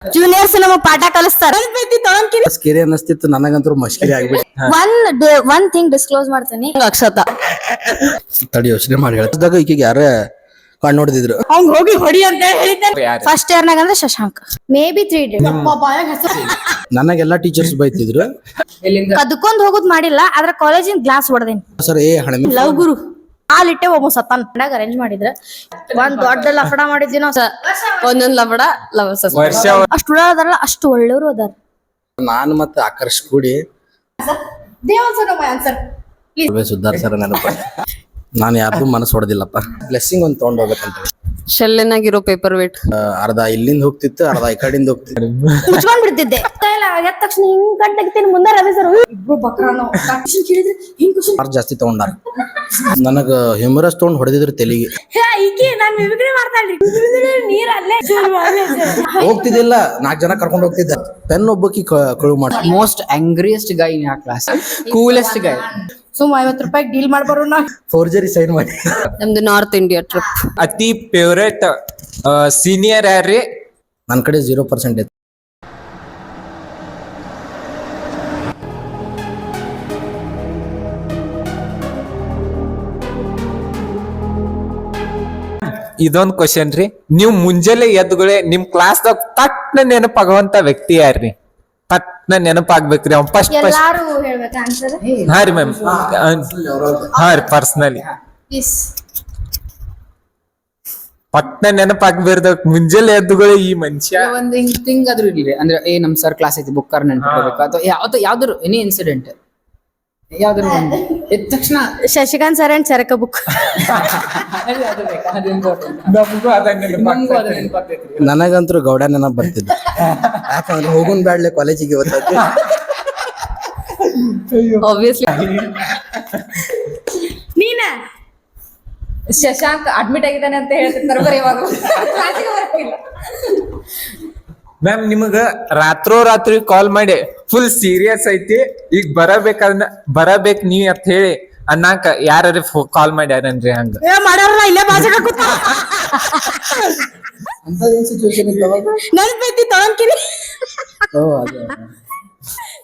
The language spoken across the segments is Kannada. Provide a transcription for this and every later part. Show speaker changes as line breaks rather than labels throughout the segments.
ಜೂನಿಯರ್ಸ್ ನಮಗ್ ಪಾಠ ಕಲಿಸ್ತಾರ
ಸ್ಕೇರಿ ಅನ್ನಿಸ್ತಿತ್ತು, ನನಗಂತೂ ಮಸ್ಕಿರಿ ಆಗ್ಬಿಟ್ಟು
ಒನ್ ಥಿಂಗ್ ಡಿಸ್ಕ್ಲೋಸ್ ಮಾಡ್ತೀನಿ. ಅಕ್ಷತಾ
ತಡಿ ಯೋಚನೆ ಮಾಡಿ ಹೇಳ್ತಿದ್ದಾಗ ಈಕಿಗೆ ಯಾರ ಕಣ್ಣು ನೋಡಿದ್ರು.
ಅವ್ನ್ ಹೋಗಿ ಹೊಡಿ ಅಂತ ಹೇಳಿದ್ದೆ. ಫಸ್ಟ್ ಇಯರ್ ನಾಗ ಅಂದ್ರೆ ಶಶಾಂಕ್, ಮೇ ಬಿ 3
ನನಗೆಲ್ಲಾ ಟೀಚರ್ಸ್ ಬೈತಿದ್ರು.
ಕದ್ಕೊಂಡ್ ಹೋಗುದ್ ಮಾಡಿಲ್ಲ, ಆದ್ರೆ ಕಾಲೇಜಿನ ಗ್ಲಾಸ್ ಹೊಡೆದೇನಿ.
ಸರ್ ಹಣಮಿ
ಲವ್ ಗುರು ಹಾಲಿಟ್ಟೆ ಒಬ್ಬ ಸತ್ತಾನ. ಅರೇಂಜ್ ಮಾಡಿದ್ರ ಒಂದ್ ದೊಡ್ಡ ಲಫಡ ಮಾಡಿದ್ವಿ ನಾವು. ಒಂದೊಂದ್ ಲಫಡ ಅಷ್ಟು ಅದಾರಲ್ಲ, ಅಷ್ಟು ಒಳ್ಳೆಯವರು ಅದಾರ.
ನಾನು ಮತ್ತೆ ಆಕರ್ಷ್ ಕೂಡಿ ಸುಧಾರ್ಸರ ನೆನಪ. ನಾನು ಯಾರ್ದು ಮನಸ್ಸು ಹೊಡೆದಿಲ್ಲಪ್ಪ. ಬ್ಲೆಸ್ಸಿಂಗ್ ಒಂದ್ ತಗೊಂಡ್ ಹೋಗ್ಬೇಕಂತ.
ಶೆಲ್ಲೆನಾಗಿರೋ ಪೇಪರ್ ವೇಟ್
ಅರ್ಧ ಇಲ್ಲಿಂದ ಹೋಗ್ತಿತ್ತು, ಅರ್ಧ ಈ ಕಡೆಯಿಂದ ಹೋಗ್ತಿತ್ತು.
ಮುಚ್ಕೊಂಡ್ ಬಿಡ್ತಿದ್ದೆ. ಆಗಿದ ತಕ್ಷಣ ಹಿಂಗ್ ಕಟ್ಟಾಗಿತ್ತೇನೆ. ಮುಂದೆ ರವಿ ಸರ್ ಇಬ್ರು ಬಕ್ರಾನು ಕೇಳಿದ್ರೆ ಹಿಂಗ್
ಮಾರ್ಕ್ ಜಾಸ್ತಿ ತಗೊಂಡಾರ. ನನಗ ಹ್ಯೂಮರಸ್ ತಗೊಂಡ್ ಹೊಡೆದಿದ್ರು ತೆಲಿಗೆ. ಹೋಗ್ತಿದ್ದಿಲ್ಲ, 4 ಜನ ಕರ್ಕೊಂಡು ಹೋಗ್ತಿದ್ದ. ಪೆನ್ ಒಬ್ಬಕಿ ಕಳು ಮಾಡ.
ಮೋಸ್ಟ್ ಆಂಗ್ರಿಯಸ್ಟ್ ಗೈ ಇನ್ ಆ ಕ್ಲಾಸ್, ಕೂಲೆಸ್ಟ್ ಗೈ.
ಸುಮ್ 50 ರೂಪಾಯಿ ಡೀಲ್ ಮಾಡ್ಬಾರ.
ಫೋರ್ಜರಿ ಸೈನ್ ಮಾಡಿ.
ನಮ್ದು ನಾರ್ತ್ ಇಂಡಿಯಾ ಟ್ರಿಪ್.
ಅತಿ ಫೇವ್ರೇಟ್ ಸೀನಿಯರ್ ಯಾರ್ರಿ?
ನನ್ನ ಕಡೆ 0% ಇತ್ತು.
ಇದೊಂದ್ ಕ್ವಶನ್ ರೀ, ನೀವ್ ಮುಂಜಾನೆ ಎದ್ದುಗಳೇ ನಿಮ್ ಕ್ಲಾಸ್ದಾಗ ತಟ್ನ ನೆನಪಾಗುವಂತ ವ್ಯಕ್ತಿ ಯಾರ್ರಿ? ತಟ್ನ ನೆನಪಾಗ್ಬೇಕ್ರಿ ಅವ್ನ್ ಫಸ್ಟ್
ಎಲ್ಲಾರು ಹೇಳ್ಬೇಕ ಆನ್ಸರ್.
ಹಾ ರೀ ಮ್ಯಾಮ್, ಹಾ ರೀ ಪರ್ಸನಲಿ ಪಟ್ನ ನೆನಪಾಗ್ಬೇರ್ದ ಮುಂಜಾನೆ ಎದ್ದುಗಳೇ ಈ ಮನುಷ್ಯ.
ಒಂದ್ ಥಿಂಗ್ ಆದ್ರೂ ಇರ್ಲಿ, ಅಂದ್ರೆ ನಮ್ ಸರ್ ಕ್ಲಾಸ್ ಐತಿ, ಬುಕ್ ಕಾರ್ ನೆನ್ಪಿಡ್ಬೇಕು ಅಥವಾ ಯಾವ್ದಾದ್ರು ಎನಿ ಇನ್ಸಿಡೆಂಟ್ ಯಾವ್ದಾರು ಎದ್ದ ತಕ್ಷಣ
Shashikant sir and Charaka book.
ನನಗಂತೂ ಗೌಡ ನೆನಪ್ ಬರ್ತಿದ್ದ. ಯಾಕಂದ್ರೆ ಹೋಗುನ್ ಬ್ಯಾಡ್ಲೆ ಕಾಲೇಜಿಗೆ ಇವತ್ತು.
ಆಬ್ವಿಯಸ್ಲಿ
ನೀನ
ಶಶಾಂಕ್ ಅಡ್ಮಿಟ್ ಆಗಿದ್ದಾನೆ ಅಂತ ಹೇಳ್ತಿರ್ತಾರೆ, ಬರೀ ಇವಾಗ
ಮ್ಯಾಮ್ ನಿಮಗ ರಾತ್ರಿ ಕಾಲ್ ಮಾಡಿ ಫುಲ್ ಸೀರಿಯಸ್ ಐತಿ, ಈಗ ಬರಬೇಕ್ ನೀವ್ ಅಂತ ಹೇಳಿ ಅನ್ನಾಕ ಯಾರು ಕಾಲ್ ಮಾಡ್ಯಾರನ್ರಿ? ಹಂಗ
ಮಾಡ್ಯಾರಲ್ಲ, ಇಲ್ಲೇ ಬಾಜಾಗ ಕೂತ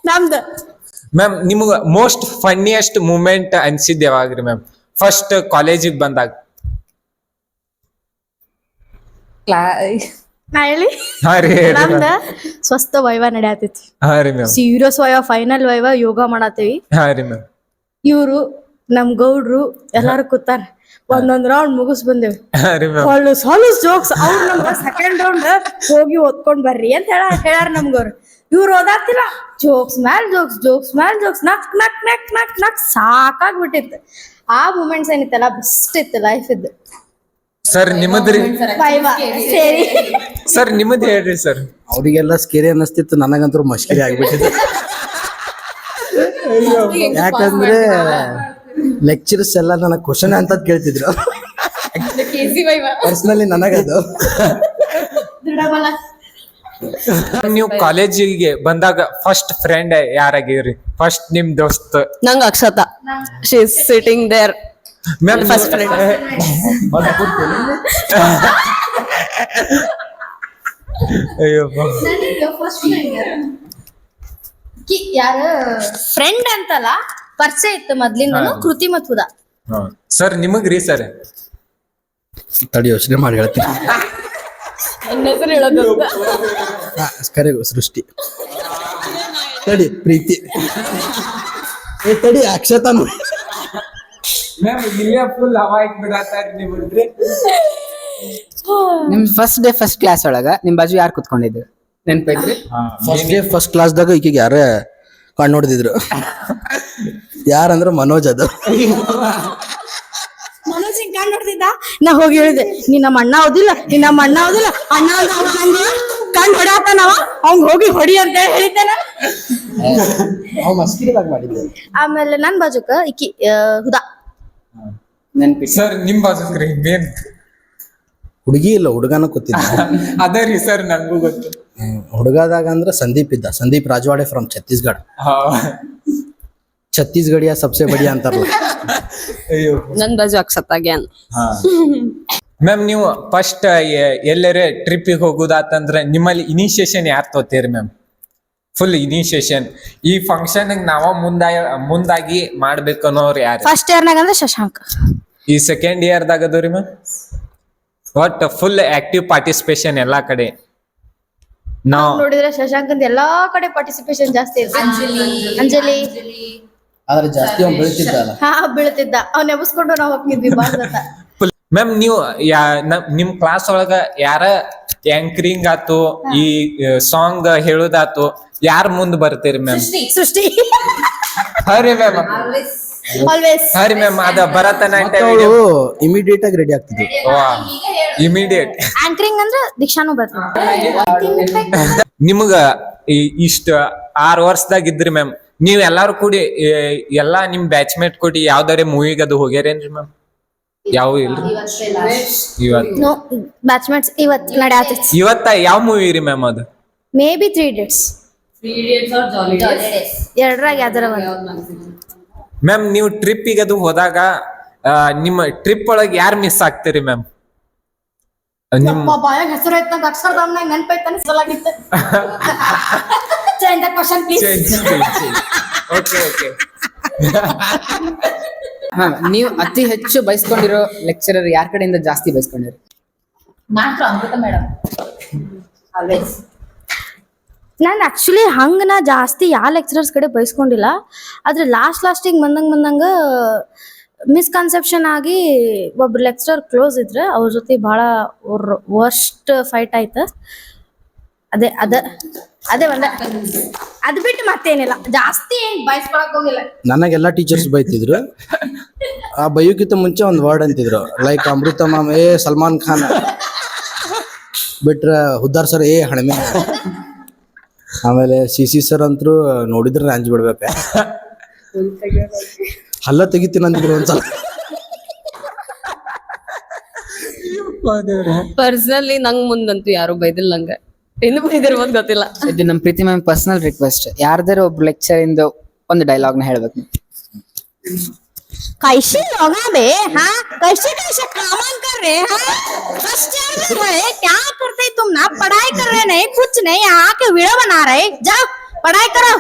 ನಮ್ದು.
ಮ್ಯಾಮ್ ನಿಮಗ most funniest moment ಅನ್ಸಿದ್ ಯಾವಾಗ್ರಿ ma'am? First ಕಾಲೇಜಿಗೆ ಬಂದಾಗ.
ನಾ ಹೇಳಿ,
ಹಾ ರೀ
ನಮ್ದ ಸ್ವಸ್ಥ ವೈವ ನಡೆಯತೈತಿ.
ಹಾ ರೀ ma'am,
serious viva, final viva ಯೋಗ ಮಾಡತ್ತೇವಿ.
ಹಾ ರೀ ಮ್ಯಾಮ್.
ಇವ್ರು ನಮ್ ಗೌಡ್ರು ಎಲ್ಲಾರು ಕೂತಾರ. ಒಂದೊಂದ್ ರೌಂಡ್ ಮುಗಿಸ್ ಬಂದೇವಿ.
ಹಾ ರೀ ಮ್ಯಾಮ್,
ಹೊಲಸ್ ಜೋಕ್ಸ್. ಅವ್ರು ನಮ್ಗ ಸೆಕೆಂಡ್ ರೌಂಡ್ ಹೋಗಿ ಓದ್ಕೊಂಡ್ ಬರ್ರಿ ಅಂತ ಹೇಳ್ಯಾರ ನಮ್ಗವ್ರು. ಇವ್ರು ಓದಾತಿಲ್ಲ, ಜೋಕ್ಸ್ ಮ್ಯಾಲ್ ಜೋಕ್ಸ್, ಜೋಕ್ಸ್ ಮ್ಯಾಲ್ ಜೋಕ್ಸ್, ನಕ್ ನಕ್ ನಕ್ ನಕ್ ನಕ್ ಸಾಕಾಗ್ಬಿಟ್ಟಿತ್ತು. ಆ ಮೂಮೆಂಟ್ಸ್ ಏನಿತ್ತಲ್ಲ ಬೆಸ್ಟ್ ಇತ್ತು ಲೈಫ್ ಇದ್ದು.
ಸರ್ ನಿಮ್ಮದ್ರಿ?
ಸೇರಿ
ಸರ್ ನಿಮ್ಮದ್ ಹೇಳ್ರಿ ಸರ್.
ಅವ್ರಿಗೆಲ್ಲ ಸ್ಕೇರಿ ಅನ್ನಿಸ್ತಿತ್ತು, ನನಗಂತೂ ಮಸ್ಕಿರಿ ಆಗ್ಬಿಟ್ಟಿದೆ. ಯಾಕಂದ್ರೆ ಲೆಕ್ಚರ್ಸ್ ಎಲ್ಲ ನನಗ್ ಕ್ವಶನ್ ಅಂತ ಕೇಳ್ತಿದ್ರು. ಪರ್ಸನಲಿ ನನಗದು.
ನೀವು ಕಾಲೇಜಿಗೆ ಬಂದಾಗ ಫಸ್ಟ್ ಫ್ರೆಂಡ್ ಯಾರಾಗಿರಿ? ಫಸ್ಟ್ ನಿಮ್ ದೋಸ್ತ್?
ನಂಗ Akshata, she is sitting there.
Ma'am
first friend.
ಅಯ್ಯೋ
ಯಾರ ಫ್ರೆಂಡ್ ಅಂತಲ್ಲ, ಪರಿಚಯ ಇತ್ತು ಮೊದ್ಲಿಂದನು. ಕೃತಿ ಮತ್ ಹುದಾ.
Sir ನಿಮಗ್ರಿ sir?
ತಡಿ ಯೋಚನೆ ಮಾಡಿ ಹೇಳ್ತೀನಿ. ಕರೆ ಸೃಷ್ಟಿ. ತಡಿ ಪ್ರೀತಿ. ತಡಿ ಅಕ್ಷತಾ.
ಮ್ಯಾಮ್ ಇಲ್ಲೇ ಫುಲ್ ಹವಾ ಇಟ್ಬಿಡತ್ತಾರ ನಿಮಗ್ರಿ.
ನಿಮ್ ಫಸ್ಟ್ ಡೇ ಫಸ್ಟ್ ಕ್ಲಾಸ್ ಒಳಗ ನಿಮ್ ಬಾಜು ಯಾರು ಕುತ್ಕೊಂಡಿದ್ರು ನೆನ್ಪೈತ್ರಿ?
ಫಸ್ಟ್ ಡೇ ಫಸ್ಟ್ ಕ್ಲಾಸ್ದಾಗ ಈಕಿಗೆ ಯಾರ ಕಣ್ಣು ನೋಡಿದ್ರು. ಯಾರಂದ್ರ ಮನೋಜ್. ಅದು
ಮನೋಜ್ ಹಿಂಗ್ ಕಣ್ಣು ಹೊಡೆದಿದ್ದ. ನಾ ಹೋಗಿ ಹೇಳಿದೆ, ನೀ ನಮ್ಮ ಅಣ್ಣ ಹೌದಿಲ್ಲ, ನೀ ನಮ್ಮ ಅಣ್ಣ ಹೌದಿಲ್ಲ, ಅಣ್ಣ ಕಣ್ಣು ಹೊಡ್ಯಾತನವ, ಅವ್ನ್ ಹೋಗಿ ಹೊಡಿ ಅಂತ ಹೇಳಿದ್ದೇನ.
ಮಾಡಿದ್ದೆ.
ಆಮೇಲೆ ನನ್ ಬಾಜುಕ ಇಕ್ಕಿ ಹುದಾ
ನೆನ್ಪಿ.
ಸರ್ ನಿಮ್ ಬಾಜುಕ್ರಿ ಮೇನ್
ಹುಡುಗಿ ಇಲ್ಲ, ಹುಡುಗನ ಕೂತಿದ್ದ.
ಅದೇ ರೀ ಸರ್, ನಂಗೂ ಗೊತ್ತು.
ಹುಡುಗದಾಗ ಅಂದ್ರ ಸಂದೀಪ್ ಇದ್ದ. ಸಂದೀಪ್ ರಾಜವಾಡೆ ಫ್ರಮ್ ಛತ್ತೀಸ್ಗಢ. ಛತ್ತೀಸ್ಗಢಿಯ ಸಬ್ಸೆ ಬಡಿಯ ಅಂತಾರಲ್ಲ.
ಅಯ್ಯೋ
ನನ್ ಬಾಜು ಅಕ್ಷತಾ ಗ್ಯಾನ್.
ಮ್ಯಾಮ್ ನೀವು ಫಸ್ಟ್ ಎಲ್ಲರೇ ಟ್ರಿಪ್ಪಿಗೆ ಹೋಗುದಾತಂದ್ರ ನಿಮ್ಮಲ್ಲಿ ಇನಿಷಿಯೇಷನ್ ಯಾರು ತೋತೀರಿ ಮ್ಯಾಮ್? ಫುಲ್ ಇನಿಷಿಯೇಷನ್ ಈ ಫಂಕ್ಷನ್ ನಾವ ಮುಂದಾಗಿ ಮಾಡ್ಬೇಕು ಅನ್ನೋರು ಯಾರು?
ಫಸ್ಟ್ ಇಯರ್ನಾಗ ಅಂದ್ರೆ ಶಶಾಂಕ್.
ಈ ಸೆಕೆಂಡ್ ಇಯರ್ದಾಗ ಅದವ್ರಿ ಮ್ಯಾಮ್ ಒಟ್ ಫುಲ್ ಆಕ್ಟಿವ್ ಪಾರ್ಟಿಸಿಪೇಷನ್ ಎಲ್ಲಾ ಕಡೆ. ನಾವ್
ನೋಡಿದ್ರೆ ಶಶಾಂಕ್ ಅಂತ ಎಲ್ಲಾ ಕಡೆ ಪಾರ್ಟಿಸಿಪೇಷನ್ ಜಾಸ್ತಿ ಇರ್ತದೆ. ಅಂಜಲಿ
ಆದ್ರೆ ಜಾಸ್ತಿ ಅವ್ನು ಬೆಳಿತಿದ್ದಲ್ಲ.
ಹಾ ಬೀಳ್ತಿದ್ದ, ಅವ್ನ ಎಬ್ಸ್ಕೊಂಡು ನಾವ್ ಹೋಗಿದ್ವಿ ಬಾರ್ದತ್ತ.
ಮ್ಯಾಮ್ ನೀವು ನಿಮ್ ಕ್ಲಾಸ್ ಒಳಗ ಯಾರ ಆಂಕರಿಂಗ್ ಆತು ಈ ಸಾಂಗ್ ಹೇಳೋದಾತು ಯಾರ ಮುಂದ್ ಬರ್ತೀರಿ ಮ್ಯಾಮ್?
ಸೃಷ್ಟಿ
ಹರಿ ಮ್ಯಾಮ್
ಆಲ್ವೇಸ್.
ಹರಿ ಮ್ಯಾಮ್ ಅದ ಭರತನ
ಅವಳು ಇಮಿಡಿಯೇಟ್ ಆಗಿ ರೆಡಿ ಆಗ್ತಿದ್ರು.
ಇಮಿಡಿಯೇಟ್.
ಆಂಕರಿಂಗ್ ಅಂದ್ರೆ ದೀಕ್ಷಾನು ಬರ್ತಾರೆ.
ನಿಮ್ಗ ಇಷ್ಟ 6 ವರ್ಷದಾಗ ಇದ್ರಿ ಮ್ಯಾಮ್, ನೀವ್ ಎಲ್ಲಾರು ಕೂಡಿ ಎಲ್ಲಾ ನಿಮ್ ಬ್ಯಾಚ್ಮೇಟ್ ಕೂಡಿ ಯಾವ್ದಾರೆ ಮೂವಿಗೆ ಅದು ಹೋಗ್ಯಾರೇನ್ರಿ ಮ್ಯಾಮ್? ಯಾವ ಇಲ್ರಿ ಇವತ್
ನೋ ಬ್ಯಾಚ್ಮೇಟ್ಸ್ ಇವತ್ ನಡೆಯತೈತಿ.
ಇವತ್ತ ಯಾವ ಮೂವಿ ರೀ ಮ್ಯಾಮ್ ಅದು?
May be 3 Idiots. ಎರಡರಾಗ ಯಾವ್ದಾರ ಒಂದು.
ಮ್ಯಾಮ್ ನೀವು ಟ್ರಿಪ್ಪಿಗೆ ಅದು ಹೋದಾಗ ನಿಮ್ಮ ಟ್ರಿಪ್ ಒಳಗೆ ಯಾರು ಮಿಸ್ ಆಗ್ತೀರಿ ಮ್ಯಾಮ್? ನಿಮ್
ಬಾಯಾಗ ಹೆಸರು ಐತ್ ನಂಗೆ ಅಕ್ಷರಧಾಮ್ನಾಗ ನೆನಪೈತೆ ಅನ್ಸಲಾಗಿತ್ತು. Change the question please.
Okay okay
ma'am ನೀವು ಅತಿ ಹೆಚ್ಚು ಬಯಸ್ಕೊಂಡಿರೋ ಲೆಕ್ಚರರ್ ಯಾರ ಕಡೆಯಿಂದ ಜಾಸ್ತಿ ಬಯಸ್ಕೊಂಡಿರಿ?
Amrita madam always.
ನಾನು ಆಕ್ಚುಲಿ ಹಂಗ ನಾ ಜಾಸ್ತಿ ಯಾವ ಲೆಕ್ಚರರ್ಸ್ ಕಡೆ ಬಯಸ್ಕೊಂಡಿಲ್ಲ. ಆದ್ರೆ ಲಾಸ್ಟಿಗೆ ಬಂದಂಗ ಮಿಸ್ಕನ್ಸೆಪ್ಷನ್ ಆಗಿ ಒಬ್ರು ಲೆಕ್ಚರರ್ ಕ್ಲೋಸ್ ಇದ್ರೆ ಅವ್ರ ಜೊತೆ ಬಹಳ ವರ್ಸ್ಟ್ ಫೈಟ್ ಆಯ್ತು. ಅದೇ ಒಂದ ಅದ್ ಬಿಟ್ಟು ಮತ್ತೇನಿಲ್ಲ, ಜಾಸ್ತಿ ಏನ್ ಬಯಸ್ಕೊಳಕ್ ಹೋಗಿಲ್ಲ.
ನನಗೆಲ್ಲ ಟೀಚರ್ಸ್ ಬೈತಿದ್ರು. ಆ ಬೈಯೋಕ್ಕಿಂತ ಮುಂಚೆ ಒಂದು ವರ್ಡ್ ಅಂತಿದ್ರು, ಲೈಕ್ ಅಮೃತ ಮ್ಯಾಮ್ ಸಲ್ಮಾನ್ ಖಾನ್ ಬಿಟ್ರ ಹುದ್ದಾರ್ ಸರ್ ಹಣಮೆ. ಆಮೇಲೆ ಸಿ ಸರ್ ಅಂತೂ ನೋಡಿದ್ರೆ ಅಂಜ್ ಬಿಡ್ಬೇಕ, ಹಲ್ಲ ತೆಗಿತೀನಿ ಅಂತಿದ್ರು ಒಂದ್ಸಲ.
ಪರ್ಸನಲಿ ನಂಗ್ ಮುಂದಂತೂ ಯಾರು ಬೈದಿಲ್ಲ, ನಂಗೆ ಇನ್ನು ಬೈದಿರ್ಬೋದು ಗೊತ್ತಿಲ್ಲ.
ಇದು ನಮ್ಮ ಪ್ರೀತಿ ಮ್ಯಾಮ್ ಪರ್ಸನಲ್ ರಿಕ್ವೆಸ್ಟ್, ಯಾರ್ದಾರ ಒಬ್ರು ಲೆಕ್ಚರ್ ಇಂದ ಒಂದು ಡೈಲಾಗ್ ನ ಹೇಳ್ಬೇಕು.
कैसे लोग हैं बे? हाँ कैसे कामन कर रहे हैं? फर्स्ट ईयर में है, क्या करते तुम ना? पढ़ाई कर रहे नहीं, कुछ नहीं, यहाँ के वीडियो बना रहे, जाओ पढ़ाई करो.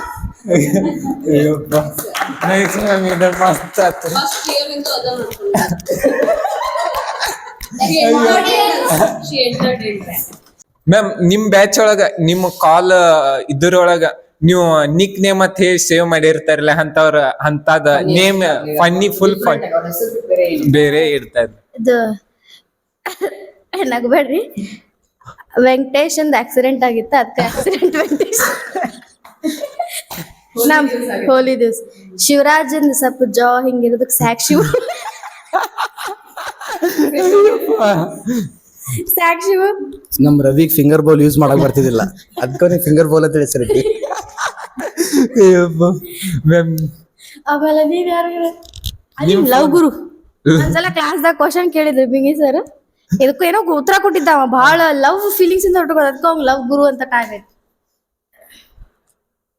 ಮ್ಯಾಮ್ ನಿಮ್ ಬ್ಯಾಚ್ ಒಳಗ ನಿಮ್ಮ ಕಾಲ್ ಇದ್ರೊಳಗ ನೀವು ನಿಕ್ ನೇಮ್ ಅಂತ ಹೇಳಿ ಸೇವ್ ಮಾಡಿರ್ತಾರಲ್ಲ ಅಂತದ ನೇಮ್ ಫನ್ನಿ ಫುಲ್ ಫನ್ ಬೇರೆ ಇರ್ತದ.
ಇದು ನಗಬೇಡ್ರಿ, ವೆಂಕಟೇಶ್ ಅಂದ್ ಆಕ್ಸಿಡೆಂಟ್ ಆಗಿತ್ತು, ಅದಕ್ಕೆ ಆಕ್ಸಿಡೆಂಟ್ ವೆಂಕಟೇಶ್. ನಮ್ ಹೋಲಿ ದಿವ್ಸ ಶಿವರಾಜನ್ ಸ್ವಲ್ಪ ಜಾ ಹಿಂಗಿರೋದಕ್ಕೆ ಸಾಕ್ಷಿ ಸಾಕ್ಷಿ
ನಮ್ ರವಿಗ್ ಫಿಂಗರ್ ಬೌಲ್ ಯೂಸ್ ಮಾಡಕ್ ಬರ್ತಿದಿಲ್ಲ, ಅದಕ್ಕೆ ಫಿಂಗರ್ ಬೌಲ್ ಅಂತ ಹೆಸರಿಟ್ಟಿ.
ಆಮೇಲೆ ನೀವ್ ಯಾರು ಲವ್ ಗುರು ಒಂದ್ಸಲ ಕ್ಲಾಸ್ದಾಗ ಕ್ವಶನ್ ಕೇಳಿದ್ರು ಬಿಂಗಿ ಸರ್, ಇದಕ್ಕೂ ಏನೋ ಉತ್ತರ ಕೊಟ್ಟಿದ್ದಾವ, ಬಹಳ ಲವ್ ಫೀಲಿಂಗ್ಸ್ ಇಂದ ಹೊರಟು ಅದಕ್ಕೆ ಅವ್ನು ಲವ್ ಗುರು ಅಂತ ಟೈಮ್ ಐತಿ.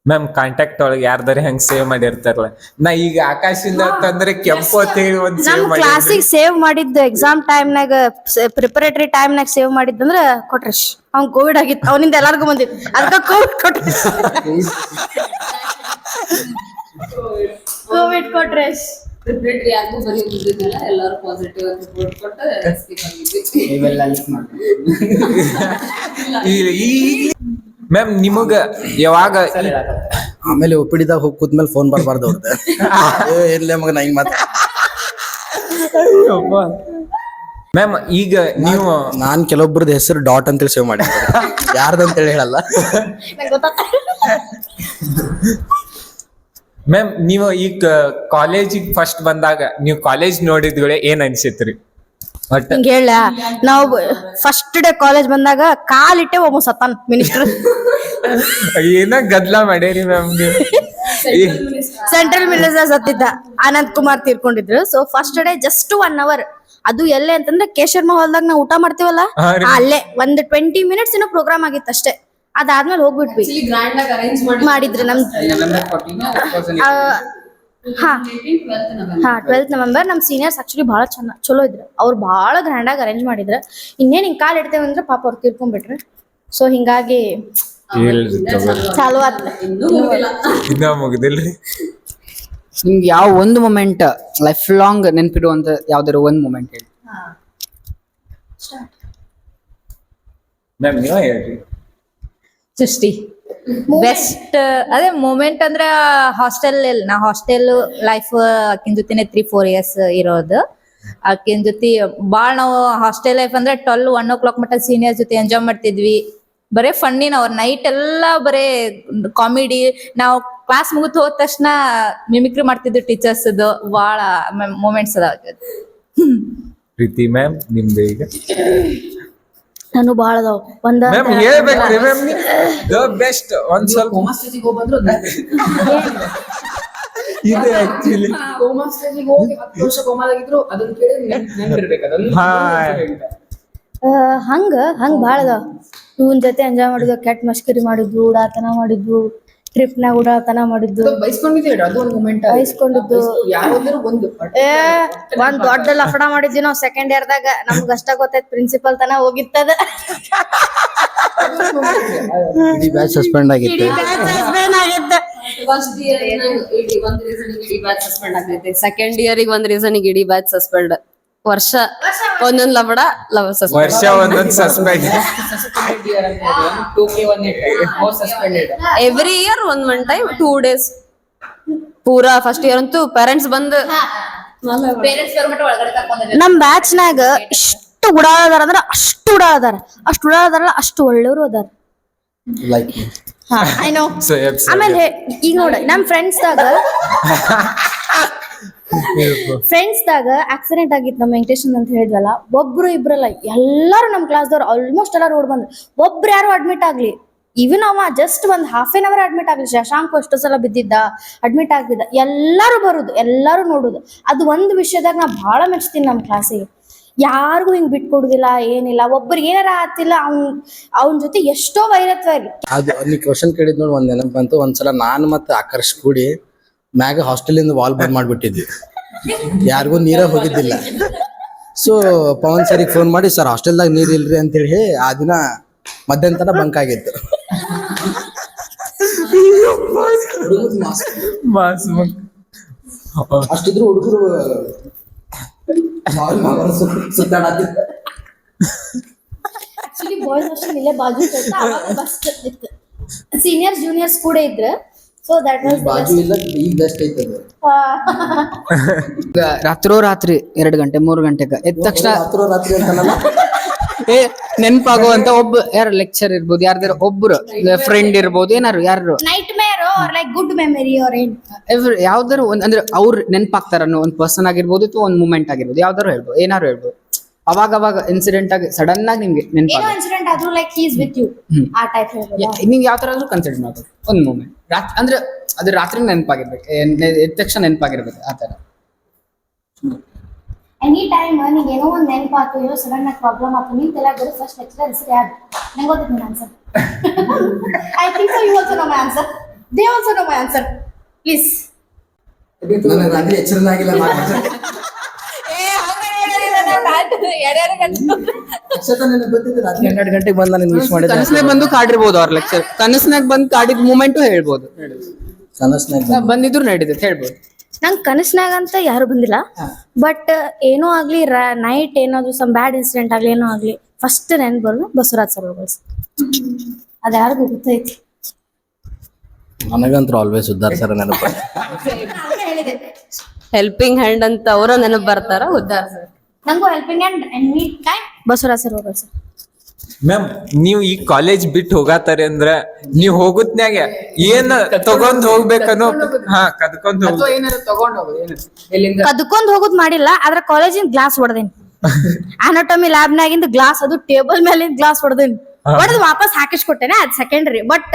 ಮ್ಯಾಮ್ ಕಾಂಟ್ಯಾಕ್ಟ್ ಒಳಗೆ ಯಾರ್ದಾರ ಹೆಂಗ್ ಸೇವ್ ಮಾಡಿರ್ತಾರಲ್ಲ, ನಾ ಈಗ ಆಕಾಶಿಂದ ತಂದ್ರೆ ಕೆಂಪು ಅಂತ ಹೇಳಿ ಒಂದ್ ಸೇವ್
ನಮ್
ಮಾಡಿ
ಕ್ಲಾಸಿಗೆ ಸೇವ್ ಮಾಡಿದ್ದು ಎಕ್ಸಾಮ್ ಟೈಮ್ನಾಗ ಪ್ರಿಪರೇಟರಿ ಟೈಮ್ನಾಗ ಸೇವ್ ಮಾಡಿದ್ದಂದ್ರ ಕೊಟ್ರೇಶ್. ಅವ್ನ್ ಕೋವಿಡ್ ಆಗಿತ್ತು, ಅವನಿಂದ ಎಲ್ಲಾರ್ಗು ಬಂದಿತ್ತು, ಅದಕ್ಕ Covid Kotresh. Covid Kotresh.
Preparatory ಯಾರಿಗೂ ಬರೀ ಓದಿದ್ದಿಲ್ಲ, ಎಲ್ಲರೂ ಪಾಸಿಟಿವ್ ರಿಪೋರ್ಟ್ ಕೊಟ್ಟು ಎಸ್ಕೇಪ್ ಆಗಿದ್ವಿ.
ಇವೆಲ್ಲ ಲಿಸ್ಟ್
ಮ್ಯಾಮ್ ನಿಮಗ ಯಾವಾಗ
ಆಮೇಲೆ ಒಪ್ಪಿಡಿದಾಗ ಹೋಗಿ ಕೂತ್ಮೇಲೆ ಫೋನ್ ಬರ್ಬಾರ್ದು ಅವ್ರದ್ದು. ಏನ್ಲೇ ಮಗ ನಾ ಹಿಂಗ್ ಮಾತ.
ಮ್ಯಾಮ್ ಈಗ ನೀವು
ನಾನ್ ಕೆಲವೊಬ್ರದ್ದು ಹೆಸರು ಡಾಟ್ ಅಂತೇಳಿ ಸೇವ್ ಮಾಡಿದ್ದೆ, ಯಾರ್ದಂತೇಳಿ ಹೇಳಲ್ಲ.
ಮ್ಯಾಮ್ ನೀವು ಈಗ ಕಾಲೇಜಿಗೆ ಫಸ್ಟ್ ಬಂದಾಗ ನೀವು ಕಾಲೇಜ್ ನೋಡಿದ್ಗಳೇ ಏನ್ ಅನ್ಸಿತ್ರಿ? ಒಟ್ಟ
ಹಿಂಗ ಹೇಳ, ನಾವು ಫಸ್ಟ್ ಡೇ ಕಾಲೇಜ್ ಬಂದಾಗ ಕಾಲಿಟ್ಟೆ ಒಬ್ಬ ಸತಾನ್ ಮಿನಿಸ್ಟರ್.
ಏನ ಗದ್ಲ ಮಾಡ್ಯಾರಿ ಮ್ಯಾಮ್ ನೀವು?
ಸೆಂಟ್ರಲ್ ಮಿನಿಸ್ಟರ್ ಸತ್ತಿದ್ದ, ಆನಂದ್ ಕುಮಾರ್ ತೀರ್ಕೊಂಡಿದ್ರು. So first day just 1 hour, ಅದು ಎಲ್ಲೇ ಅಂತಂದ್ರೆ ಕೇಶರ್ ಮಹಲ್ದಾಗ ನಾವು ಊಟ ಮಾಡ್ತೀವಲ್ಲ, ಅಲ್ಲೇ ಒಂದು 20 minutes ಏನೋ ಪ್ರೋಗ್ರಾಮ್ ಆಗಿತ್ತು ಅಷ್ಟೇ. ಅದಾದ್ಮೇಲೆ ಹೋಗ್ಬಿಟ್ವಿ.
ಗ್ರ್ಯಾಂಡ್ ಆಗಿ ಅರೇಂಜ್
ಮಾಡಿದ್ರು ಹಾ
12th November.
ಹಾ 12th November. ನಮ್ ಸೀನಿಯರ್ಸ್ ಆಕ್ಚುಲಿ ಬಹಳ ಚಲೋ ಇದ್ರು. ಅವ್ರು ಬಹಳ ಗ್ರ್ಯಾಂಡ್ ಆಗಿ ಅರೇಂಜ್ ಮಾಡಿದ್ರ. ಇನ್ನೇನ್ ಹಿಂಗ್ ಕಾಲ್ ಇಡ್ತೇವೆ ಅಂದ್ರೆ ಪಾಪ ಅವ್ರು ತೀರ್ಕೊಂಡ್ಬಿಟ್ರು. ಸೊ ಹಿಂಗಾಗಿ ಚಾಲು ಆತ್.
ಇನ್ನ ಮುಗ್ದಿಲ್ರಿ.
ನಿಮ್ಗೆ ಯಾವ ಒಂದು ಮೊಮೆಂಟ್ ಲೈಫ್ ಲಾಂಗ್ ನೆನಪಿಡುವಂತ ಯಾವ್ದಾದ್ರು ಒಂದ್ ಮೊಮೆಂಟ್ ಹೇಳಿ.
ಮ್ಯಾಮ್ ನೀವ ಹೇಳ್ರಿ.
ಸೃಷ್ಟಿ ಬೆಸ್ಟ್ ಅದೇ ಮೂಮೆಂಟ್ ಅಂದ್ರ ಹಾಸ್ಟೆಲ್ ನಾ ಹಾಸ್ಟೆಲ್ ಲೈಫ್ ಆಕಿನ ಜೊತೆನೆ 3-4 years ಇರೋದು. ಆಕಿನ ಜೊತೆ ಬಾಳ್ ನಾವು ಹಾಸ್ಟೆಲ್ ಲೈಫ್ ಅಂದ್ರೆ 12-1 o'clock ಮಟ್ಟ ಸೀನಿಯರ್ಸ್ ಜೊತೆ ಎಂಜಾಯ್ ಮಾಡ್ತಿದ್ವಿ. ಬರೇ ಫನ್ನಿನ ಅವ್ರ ನೈಟ್ ಎಲ್ಲಾ ಬರೇ ಕಾಮಿಡಿ. ನಾವು ಕ್ಲಾಸ್ ಮುಗಿದು ಹೋದ ತಕ್ಷಣ ಮಿಮಿಕ್ರಿ ಮಾಡ್ತಿದ್ವಿ ಟೀಚರ್ಸ್. ಬಾಳ ಮೂಮೆಂಟ್ಸ್ ಅದಾವ.
ಪ್ರೀತಿ ಮ್ಯಾಮ್ ನಿಮ್ದು ಈಗ
ನಾನು ಬಹಳ ಅದಾವ. ಒಂದ
ಮ್ಯಾಮ್ ಹೇಳ್ಬೇಕ್ರಿ ಮ್ಯಾಮ್ ದ ಬೆಸ್ಟ್ ಒಂದ್ ಸ್ವಲ್ಪ
ಕೋಮಾ ಸ್ಟೇಜಿಗೆ ಹೋಗಿ ಬಂದ್ರು
ಇದೆ ಆಕ್ಚುಲಿ.
ಕೋಮಾ ಸ್ಟೇಜಿಗೆ ಹೋಗಿ 10 ವರ್ಷ ಕೋಮಾದಾಗಿದ್ರು ಅದನ್ನ ಕೇಳಿ ನೆನಪಿರ್ಬೇಕು. ಅದನ್ನ
ಹಾ
ಹಂಗ ಬಾಳ ಅದಾವ. ಇವನ್ ಜೊತೆ ಎಂಜಾಯ್ ಮಾಡಿದ್ವು, ಕೆಟ್ಟ ಮಸ್ಕರಿ ಮಾಡಿದ್ವು, ಉಡಾತನ ಮಾಡಿದ್ವು, ಟ್ರಿಪ್ನಾಗ ಉಡಾತನ ಮಾಡಿದ್ವು,
ಬೈಸ್ಕೊಂಡಿದ್ದೀವಿ. ಅದು ಒಂದು ಮೊಮೆಂಟ್.
ಬೈಸ್ಕೊಂಡಿದ್ದು.
ಯಾವ್ದಾದ್ರು ಒಂದು
ಒಂದ್ ದೊಡ್ಡ ಲಫಡ ಮಾಡಿದ್ವಿ ನಾವು ಸೆಕೆಂಡ್ ಇಯರ್ದಾಗ. ನಮ್ಗ ಅಷ್ಟ ಗೊತ್ತೈತ್ ಪ್ರಿನ್ಸಿಪಲ್ ತನ ಹೋಗಿತ್ತದ.
ಇಡೀ ಬ್ಯಾಚ್ ಸಸ್ಪೆಂಡ್ ಆಗಿತ್ತು.
First year ಒಂದ್ ರೀಸನ್ ಇಡೀ ಬ್ಯಾಚ್ ಸಸ್ಪೆಂಡ್ ಆಗೈತೆ. ಸೆಕೆಂಡ್ ಇಯರ್ ಒಂದ್ ರೀಸನ್ ಇಡೀ ಬ್ಯಾಚ್ ಸಸ್ಪೆಂಡ್. ವರ್ಷ ಒಂದೊಂದ್ ಲವಡ ಸಸ್ಪೆಂಡ್.
ವರ್ಷ ಒಂದೊಂದ್ ಸಸ್ಪೆಂಡ್.
ಎವ್ರಿ ಇಯರ್ ಒಂದ್ ಟೈಮ್ 2 days ಪೂರಾ ಫಸ್ಟ್ ಇಯರ್ ಅಂತೂ ಪೇರೆಂಟ್ಸ್ ಬಂದು
ನಮ್ ಬ್ಯಾಚ್ ನಾಗ ಇಷ್ಟು ಉಡಾಳದಾರ ಅಂದ್ರ ಅಷ್ಟು ಉಡಾಳದಾರ. ಅಷ್ಟು ಉಡಾಳದಾರಲ್ಲ ಅಷ್ಟು ಒಳ್ಳೆಯವರು ಅದಾರ.
Like
I know. ಆಮೇಲೆ ಈಗ ನೋಡ ನಮ್ ಫ್ರೆಂಡ್ಸ್ ದಾಗ ಆಕ್ಸಿಡೆಂಟ್ ಆಗಿತ್ತು ನಮ್ಮ ವೆಂಕಟೇಶನ್ ಅಂತ ಹೇಳಿದ್ವಲ್ಲ. ಒಬ್ರು ಇಬ್ರಲ್ಲ ಎಲ್ಲಾರು ನಮ್ ಕ್ಲಾಸ್ದವ್ರು ಆಲ್ಮೋಸ್ಟ್ ಎಲ್ಲ ರೋಡ್ ಬಂದ್ರು. ಒಬ್ರು ಯಾರು ಅಡ್ಮಿಟ್ ಆಗ್ಲಿ. ಇವನ್ ಅವ ಜಸ್ಟ್ ಒಂದ್ half an hour ಅಡ್ಮಿಟ್ ಆಗ್ಲಿ. ಶಶಾಂಕ್ ಎಷ್ಟೋ ಸಲ ಬಿದ್ದಿದ್ದ, ಅಡ್ಮಿಟ್ ಆಗಿದ್ದ. ಎಲ್ಲಾರು ಬರುದು, ಎಲ್ಲಾರು ನೋಡುದು. ಅದು ಒಂದ್ ವಿಷಯದಾಗ ನಾ ಬಹಳ ಮೆಚ್ತೀನಿ ನಮ್ ಕ್ಲಾಸಿಗೆ. ಯಾರಿಗೂ ಹಿಂಗ್ ಬಿಟ್ಕೊಡುದಿಲ್ಲ, ಏನಿಲ್ಲ. ಒಬ್ಬರಿಗೆ ಏನಾರ ಆತಿಲ್ಲ ಅವನ್ ಜೊತೆ ಎಷ್ಟೋ ವೈರತ್ವ ಇರ್ಲಿ.
ಅದು ನೀ ಕ್ವಶನ್ ಕೇಳಿದ್ ನೋಡಿ ಒಂದ್ ನೆನಪು ಬಂತು. ಒಂದ್ಸಲ ನಾನು ಮತ್ತೆ ಆಕರ್ಷ್ ಕೂಡಿ ಮ್ಯಾಗ ಹಾಸ್ಟೆಲಿಂದ ವಾಲ್ ಬಂದ್ ಮಾಡ್ಬಿಟ್ಟಿದ್ವಿ. ಯಾರಿಗೂ ನೀರ ಹೋಗಿದ್ದಿಲ್ಲ. ಸೊ ಪವನ್ ಸರಿಗೆ ಫೋನ್ ಮಾಡಿ, ಸರ್ ಹಾಸ್ಟೆಲ್ದಾಗ ನೀರ್ ಇಲ್ರಿ ಅಂತೇಳಿ ಆ ದಿನ ಮಧ್ಯಾಹ್ನ ತನ ಬಂಕ್ ಆಗಿತ್ತು. ಅಷ್ಟಿದ್ರು ಹುಡುಗರು ಸುತ್ತಾಡತ್ತಿದ್ರು.
ಆಕ್ಚುಲಿ ಬಾಯ್ಸ್ ಹಾಸ್ಟೆಲ್ ಇಲ್ಲೇ ಬಾಜು ಇತ್ತು. ಅವಾಗ ಬಸ್ ಇತ್ತು. ಸೀನಿಯರ್ಸ್ ಜೂನಿಯರ್ಸ್ ಕೂಡ ಇದ್ರು. ಸೊ ದಟ್ ವಾಸ್
ಬಾಜು ಇಲ್ಲ, ಈಗ ಬೆಸ್ಟ್ ಐತದ.
ರಾತ್ರಿ 2 ಗಂಟೆ 3 ಗಂಟೆಗೆ ಎದ್ದ ತಕ್ಷಣ
ರಾತ್ರಿ ಅಂತನಲ್ಲ,
ನೆನಪಾಗುವಂತ ಒಬ್ಬ ಯಾರು ಲೆಕ್ಚರ್ ಇರ್ಬೋದು, ಯಾರ್ದಾರ ಒಬ್ರು ಫ್ರೆಂಡ್ ಇರ್ಬೋದು, ಏನಾರು ಯಾರು
nightmare are like good memory are ಏನ್
ಯಾವ್ದಾರು ಒಂದ್ ಅಂದ್ರೆ ಅವ್ರು ನೆನಪಾಗ್ತಾರ ಅನ್ನೋ ಒಂದ್ ಪರ್ಸನ್ ಆಗಿರ್ಬೋದು ಅಥವಾ ಒಂದ್ ಮೂಮೆಂಟ್ ಆಗಿರ್ಬೋದು. ಯಾವ್ದಾರು ಹೇಳ್ಬೋದು, ಏನಾರು ಹೇಳ್ಬೋದು. ಅವಾಗ ಇನ್ಸಿಡೆಂಟ್ ಆಗಿ ಸಡನ್ ಆಗಿ ನಿಮ್ಗೆ
ಏನೋ
ನೆನಪಾಗ
ಇನ್ಸಿಡೆಂಟ್ ಆದ್ರೂ like he is with you ಆ ಟೈಪ್ ಹೇಳ್ಬೋದು.
ನಿಮ್ಗೆ ಯಾವ ತರ ಆದ್ರೂ ಕನ್ಸಿಡರ್ ಮಾಡ್ಬೋದು ಒಂದ್ ಮೂಮೆಂಟ್. ಅಂದ್ರೆ ಅದು ರಾತ್ರಿ ನೆನಪಾಗಿರ್ಬೇಕು, ಎದ್ದ ತಕ್ಷಣ ನೆನಪಾಗಿರ್ಬೇಕು ಆ ತರ.
ಎನಿ ಟೈಮ್ ನಿಂಗೆ ಏನೋ ಒಂದು ನೆನಪಾತು, ಏನೋ ಸಡನ್ ಆಗಿ ಪ್ರಾಬ್ಲಮ್ ಆಯ್ತು, ನಿನ್ ತಲೆಯಾಗ ಫಸ್ಟ್ ಲೆಕ್ಚರರ್ ಹೆಸರು ಯಾರು? ನಂಗೆ ಗೊತ್ತಿತ್ತು ನಿನ್ನ answer. I think so you also know my answer. They also know my answer. Please.
ನನಗೆ ರಾತ್ರಿ ಎಚ್ಚರನೇ ಆಗಿಲ್ಲ. 12 ಗಂಟೆಗೆ ಬಂದ ನಿನ್ ವಿಶ್ ಮಾಡಿದ್ರೆ
ಕನಸ್ನಾಗ ಬಂದು ಕಾಡಿರ್ಬೋದು ಅವ್ರ ಲೆಕ್ಚರ್. ಕನಸ್ನಾಗ ಬಂದು ಕಾಡಿದ ಮೂಮೆಂಟು ಹೇಳ್ಬೋದು.
ಕನಸ್ನಾಗ
ಬಂದಿದ್ರು ನಡೀತೈತೆ ಹೇಳ್ಬೋದು.
ನಂಗೆ ಕನಸ್ನಾಗ ಅಂತ ಯಾರು ಬಂದಿಲ್ಲ. ಬಟ್ ಏನೋ ಆಗ್ಲಿ ನೈಟ್ ಏನಾದ್ರು ಸಮ್ ಬ್ಯಾಡ್ ಇನ್ಸಿಡೆಂಟ್ ಆಗ್ಲಿ ಏನೋ ಆಗ್ಲಿ ಫಸ್ಟ್ ನೆನ್ಪು ಬರೋದು ಬಸವರಾಜ್ ಸರ್ ಅವರು. ಅದ ಯಾರಿಗೂ ಗೊತ್ತೈತಿ.
ನನಗಂತೂ ಆಲ್ವೇಸ್ ಉದ್ದಾರ್ ಸರ್ ನೆನಪು.
ಹೆಲ್ಪಿಂಗ್ ಹ್ಯಾಂಡ್ ಅಂತ ಅವರ ನೆನಪು ಬರ್ತಾರ. ಉದ್ದಾರ ಸರ್
ನಂಗೂ helping hand any time Basavaraj sir ಅವರು ಸರ್.
ಮ್ಯಾಮ್ ನೀವ್ ಈ ಕಾಲೇಜ್ ಬಿಟ್ಟು ಹೋಗತಾರೆ ಅಂದ್ರ ನೀವ್ ಹೋಗುತ್ನ್ಯಾಗ ಏನ್ ತಗೊಂಡ್ ಹೋಗ್ಬೇಕನ್ನೋ ಕದ್ಕೊಂಡ್ ಹೋಗ್
ಅಥವಾ ಏನಾರು ತಗೊಂಡ್ ಹೋಗೋದು ಏನಾರು ಎಲ್ಲಿಂದ
ಕದ್ಕೊಂಡ್ ಹೋಗುದ್ ಮಾಡಿಲ್ಲ. ಆದ್ರೆ ಕಾಲೇಜಿನ ಗ್ಲಾಸ್ ಹೊಡೆದೇನಿ. ಅನಾಟಮಿ ಲ್ಯಾಬ್ನಾಗಿಂದ ಗ್ಲಾಸ್, ಅದು ಟೇಬಲ್ ಮೇಲಿಂದ ಗ್ಲಾಸ್ ಹೊಡೆದೇನಿ. ಹೊಡೆದು ವಾಪಸ್ ಹಾಕಿಸ್ಕೊಟ್ಟೇನೆ, ಅದ್ ಸೆಕೆಂಡ್ರಿ. ಬಟ್